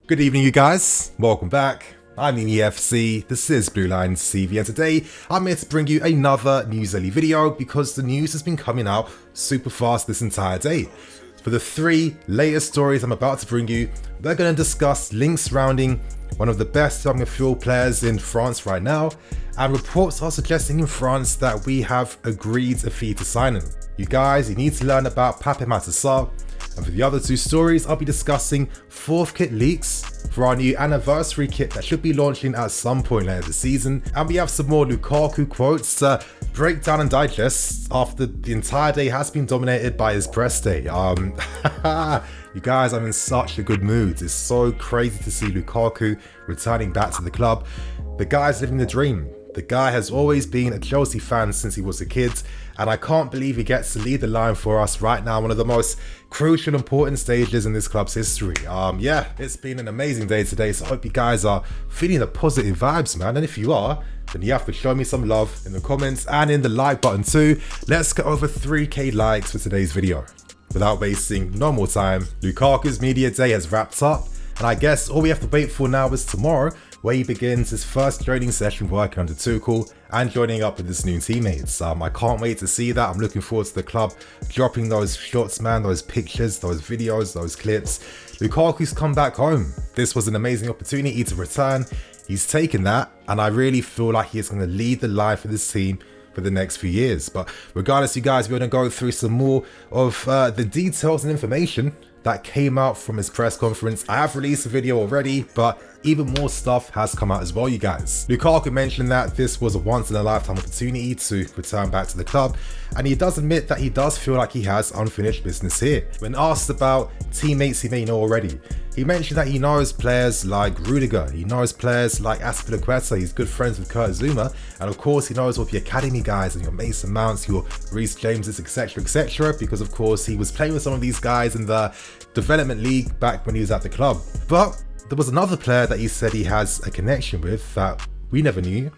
Good evening, you guys. Welcome back. I'm EFC, this is Blue Line CV, and today I'm here to bring you another news early video because the news has been coming out super fast this entire day. For the three latest stories I'm about to bring you, we're going to discuss links surrounding one of the best young midfield players in France right now, and reports are suggesting in France that we have agreed a fee to sign him. You guys, you need to learn about Pape Matar Sarr. And for the other two stories, I'll be discussing fourth kit leaks for our new anniversary kit that should be launching at some point later this season. And we have some more Lukaku quotes to break down and digest after the entire day has been dominated by his press day. You guys, I'm in such a good mood. It's so crazy to see Lukaku returning back to the club. The guy's living the dream. The guy has always been a Chelsea fan since he was a kid, and I can't believe he gets to lead the line for us right now, one of the most crucial, important stages in this club's history. Yeah, it's been an amazing day today, so I hope you guys are feeling the positive vibes, man. And if you are, then you have to show me some love in the comments and in the like button too. Let's get over 3k likes for today's video. Without wasting no more time, Lukaku's media day has wrapped up, and I guess all we have to wait for now is tomorrow, where he begins his first training session working under Tuchel and joining up with his new teammates. I can't wait to see that. I'm looking forward to the club dropping those shots, man, those pictures, those videos, those clips. Lukaku's come back home. This was an amazing opportunity to return. He's taken that, and I really feel like he is going to lead the line for this team for the next few years. But regardless, you guys, we're going to go through some more of the details and information that came out from his press conference. I have released a video already, but even more stuff has come out as well, you guys. Lukaku mentioned that this was a once-in-a-lifetime opportunity to return back to the club, and he does admit that he does feel like he has unfinished business here. When asked about teammates he may know already, he mentioned that he knows players like Rudiger, he knows players like Aspilicueta, he's good friends with Kurt Zouma, and of course he knows all the academy guys and your Mason Mounts, your Reece Jameses, etc, because of course he was playing with some of these guys in the development league back when he was at the club. But there was another player that he said he has a connection with that we never knew,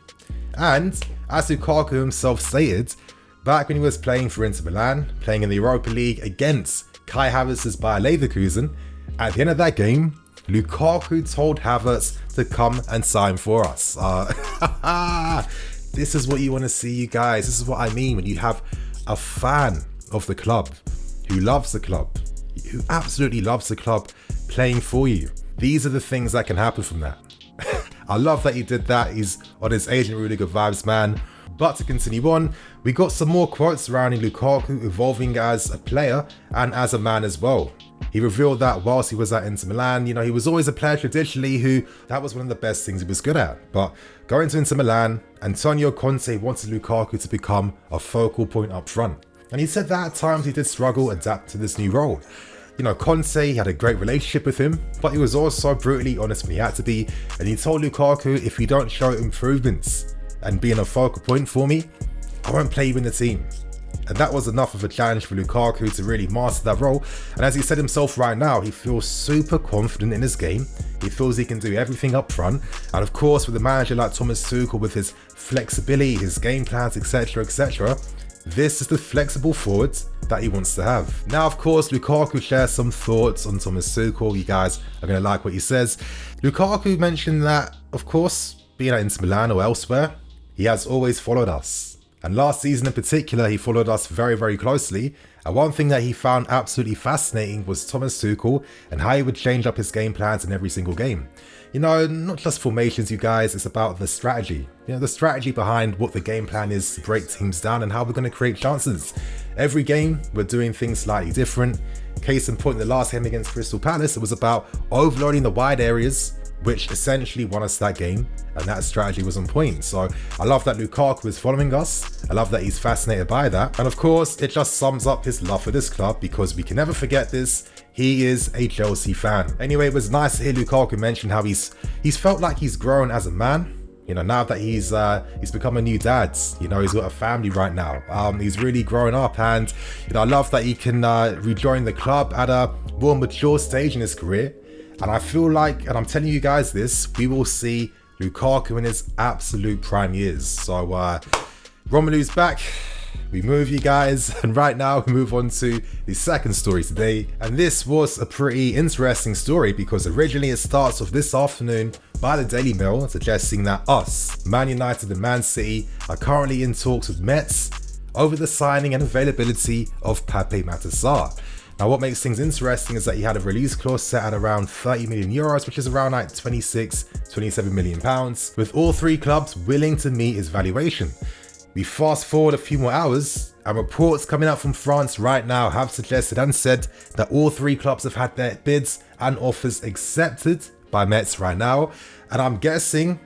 and as Lukaku himself stated, back when he was playing for Inter Milan, playing in the Europa League against Kai Havertz's Bayer Leverkusen, at the end of that game, Lukaku told Havertz to come and sign for us. This is what you want to see, you guys. This is what I mean when you have a fan of the club who loves the club, who absolutely loves the club, playing for you. These are the things that can happen from that. I love that he did that. He's on his Agent Rudiger vibes, man. But to continue on, we got some more quotes surrounding Lukaku evolving as a player and as a man as well. He revealed that whilst he was at Inter Milan, you know, he was always a player traditionally who, that was one of the best things he was good at. But going to Inter Milan, Antonio Conte wanted Lukaku to become a focal point up front. And he said that at times he did struggle adapt to this new role. You know, Conte had a great relationship with him, but he was also brutally honest when he had to be, and he told Lukaku, if you don't show improvements and being a focal point for me, I won't play you in the team. And that was enough of a challenge for Lukaku to really master that role. And as he said himself right now, he feels super confident in his game. He feels he can do everything up front. And of course, with a manager like Thomas Tuchel, with his flexibility, his game plans, etc, this is the flexible forward that he wants to have. Now, of course, Lukaku shares some thoughts on Thomas Tuchel. You guys are going to like what he says. Lukaku mentioned that, of course, being at Inter Milan or elsewhere, he has always followed us. And last season in particular, he followed us very, very closely. And one thing that he found absolutely fascinating was Thomas Tuchel and how he would change up his game plans in every single game. You know, not just formations, you guys, it's about the strategy. You know, the strategy behind what the game plan is to break teams down and how we're going to create chances. Every game, we're doing things slightly different. Case in point, the last game against Crystal Palace, it was about overloading the wide areas, which essentially won us that game, and that strategy was on point. So I love that Lukaku is following us. I love that he's fascinated by that. And of course, it just sums up his love for this club, because we can never forget this. He is a Chelsea fan. Anyway, it was nice to hear Lukaku mention how he's felt like he's grown as a man. You know, now that he's become a new dad, you know, he's got a family right now. He's really grown up, and you know, I love that he can rejoin the club at a more mature stage in his career. And I feel like, and I'm telling you guys this, we will see Lukaku in his absolute prime years. So Romelu's back. we move, you guys, and right now we move on to the second story today. And this was a pretty interesting story because originally it starts off this afternoon by the Daily Mail suggesting that Man United and Man City are currently in talks with Metz over the signing and availability of Pape Matar Sarr. Now, what makes things interesting is that he had a release clause set at around 30 million euros, which is around like 27 million pounds, with all three clubs willing to meet his valuation. We fast forward a few more hours, and reports coming out from France right now have suggested and said that all three clubs have had their bids and offers accepted by Metz right now. And I'm guessing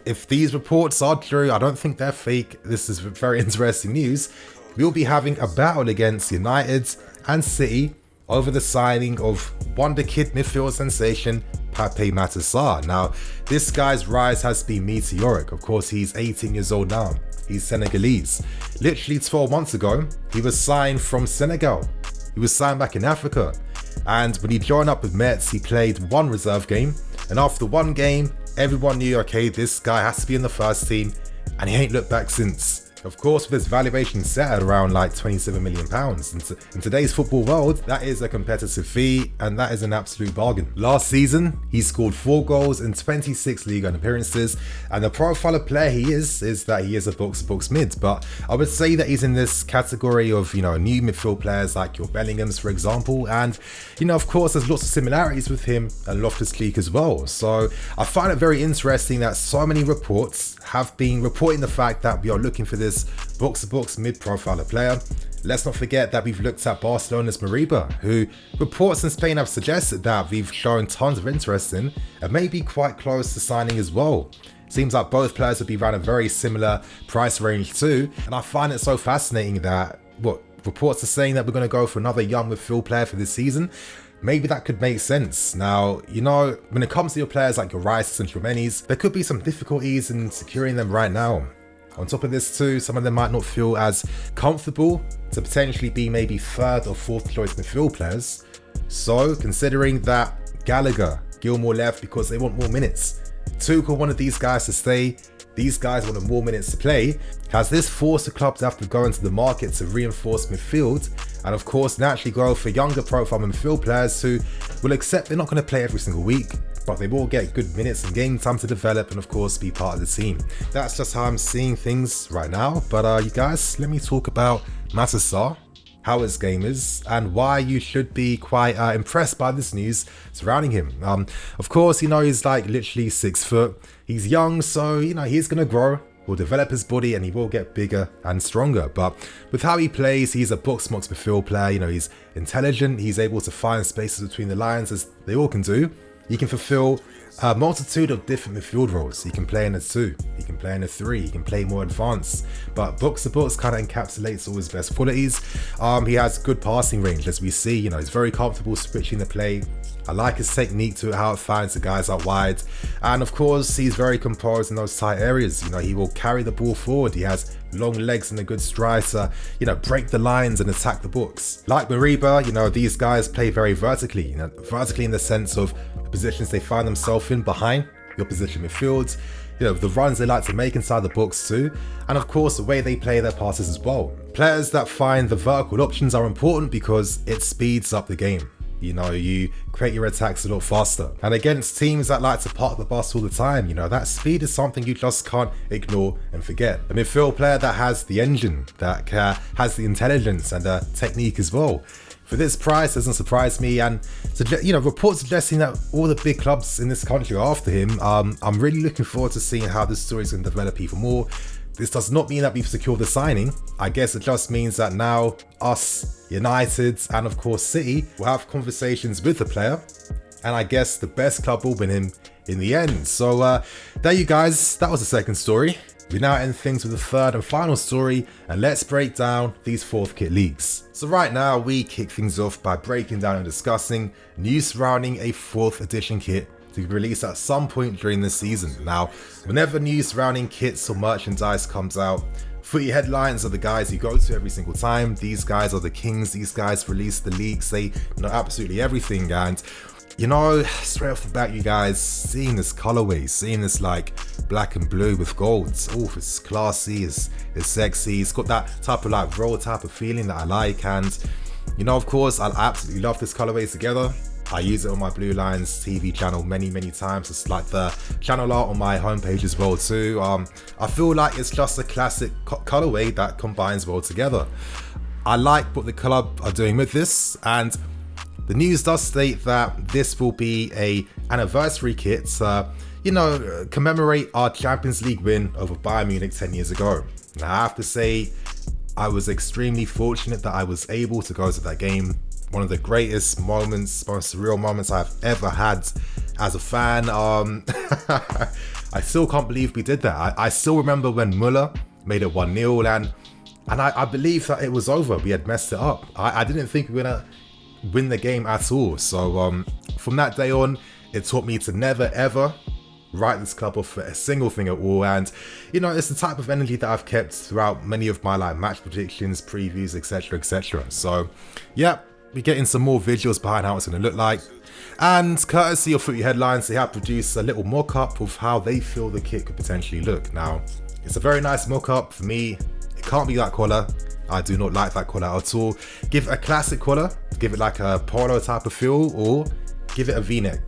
if these reports are true, I don't think they're fake, this is very interesting news, we'll be having a battle against United and City over the signing of WONDERKID midfield sensation Pape Matar Sarr. Now, this guy's rise has been meteoric. Of course, he's 18 years old now. He's Senegalese. Literally 12 months ago, he was signed from Senegal. He was signed back in Africa. And when he joined up with Metz, he played one reserve game. And after one game, everyone knew, okay, this guy has to be in the first team. And he ain't looked back since. Of course, with his valuation set at around like 27 million pounds. In today's football world, that is a competitive fee and that is an absolute bargain. Last season, he scored 4 goals in 26 league appearances, and the profile of player he is that he is a box-to-box mid. But I would say that he's in this category of, new midfield players like your Bellinghams, for example. And, of course, there's lots of similarities with him and Loftus-Cheek as well. So I find it very interesting that so many reports have been reporting the fact that we are looking for this box-to-box mid-profiler player. Let's not forget that we've looked at Barcelona's Mariba, who reports in Spain have suggested that we've shown tons of interest in and may be quite close to signing as well. Seems like both players would be around a very similar price range too, and I find it so fascinating that reports are saying that we're going to go for another young midfield player for this season. Maybe that could make sense. Now, when it comes to your players like your Rice and Tchouaménis, there could be some difficulties in securing them right now. On top of this too, some of them might not feel as comfortable to potentially be maybe third or fourth choice midfield players. So considering that Gilmour left because they want more minutes, Tuchel wanted these guys to stay, these guys wanted more minutes to play, has this forced the club to have to go into the market to reinforce midfield and of course naturally go for younger profile midfield players who will accept they're not going to play every single week, but they will get good minutes and game time to develop and of course be part of the team. That's just how I'm seeing things right now. But you guys, let me talk about Matar Sarr, how his game is, and why you should be quite impressed by this news surrounding him. Of course, he's like literally 6 foot. He's young, so he's gonna grow. Will develop his body and he will get bigger and stronger. But with how he plays, he's a box-to-box midfield player. He's intelligent. He's able to find spaces between the lines as they all can do. He can fulfill a multitude of different midfield roles. He can play in a 2, he can play in a 3, he can play more advanced, but box-to-box kind of encapsulates all his best qualities. He has good passing range, as we see. He's very comfortable switching the play. I like his technique to how it finds the guys out wide, and of course he's very composed in those tight areas. He will carry the ball forward. He has long legs and a good stride to break the lines and attack the box. Like Mariba, these guys play very vertically, vertically in the sense of the positions they find themselves in behind your position midfield, the runs they like to make inside the box too, and of course the way they play their passes as well. Players that find the vertical options are important because it speeds up the game. You create your attacks a lot faster. And against teams that like to park the bus all the time, that speed is something you just can't ignore and forget. A midfield player that has the engine, that has the intelligence and the technique as well. For this price, doesn't surprise me. And reports suggesting that all the big clubs in this country are after him. I'm really looking forward to seeing how this story is going to develop even more. This does not mean that we've secured the signing. I guess it just means that now us, United, and of course City will have conversations with the player. And I guess the best club will win him in the end. So there you guys, that was the second story. We now end things with the third and final story, and let's break down these fourth kit leaks. So right now we kick things off by breaking down and discussing news surrounding a 4th edition kit to be released at some point during this season. Now, whenever news surrounding kits or merchandise comes out, footy headlines are the guys you go to every single time. These guys are the kings. These guys release the leaks. They know absolutely everything. And You know, straight off the bat, you guys, seeing this colorway, seeing this like black and blue with golds, oh, it's classy, it's sexy, it's got that type of like raw type of feeling that I like. And you know, of course, I absolutely love this colorway together. I use it on my Blue Lines TV channel many times. It's like the channel art on my homepage as well too. I feel like it's just a classic colorway that combines well together. I like what the club are doing with this, and the news does state that this will be a anniversary kit to, you know, commemorate our Champions League win over Bayern Munich 10 years ago. Now, I have to say, I was extremely fortunate that I was able to go to that game. One of the greatest moments, most surreal moments I've ever had as a fan. I still can't believe we did that. I still remember when Muller made it 1-0, and I believe that it was over. We had messed it up. I didn't think we were gonna win the game at all. So from that day on, it taught me to never ever write this club off for a single thing at all. And you know, it's the type of energy that I've kept throughout many of my like match predictions, previews, etc. So yeah, we're getting some more visuals behind how it's going to look like. And courtesy of Footy Headlines, they have produced a little mock-up of how they feel the kit could potentially look. Now, it's a very nice mock-up. For me, it can't be that collar. I do not like that collar at all. Give it a classic collar, give it like a polo type of feel, or give it a v-neck.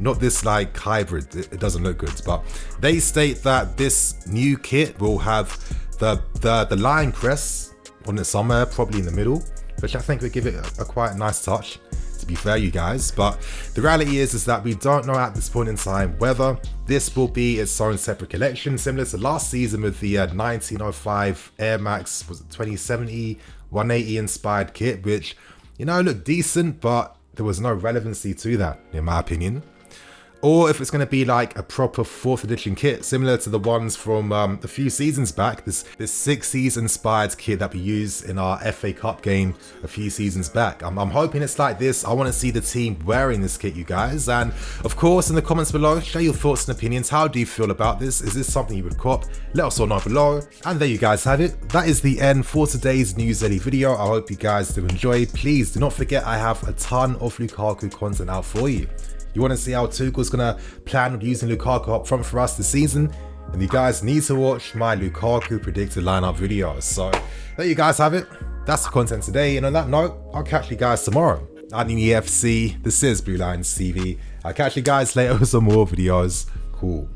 Not this like hybrid, it doesn't look good. But they state that this new kit will have the lion crest on it somewhere, probably in the middle, which I think would give it a quite nice touch, to be fair, you guys. But the reality is that we don't know at this point in time whether this will be its own separate collection, similar to last season with the 1905 Air Max, was it 2070 180 inspired kit, which, you know, looked decent, but there was no relevancy to that, in my opinion. Or if it's going to be like a proper 4th edition kit, similar to the ones from a few seasons back, this 60s inspired kit that we used in our FA Cup game a few seasons back. I'm hoping it's like this. I want to see the team wearing this kit, you guys. And of course, in the comments below, share your thoughts and opinions. How do you feel about this? Is this something you would cop? Let us all know below. And there you guys have it. That is the end for today's News Daily video. I hope you guys do enjoy. Please do not forget, I have a ton of Lukaku content out for you. You want to see how Tuchel's going to plan on using Lukaku up front for us this season? And you guys need to watch my Lukaku predicted lineup videos. So there you guys have it. That's the content today. And on that note, I'll catch you guys tomorrow. I'm EFC. This is Blue Lines TV. I'll catch you guys later with some more videos. Cool.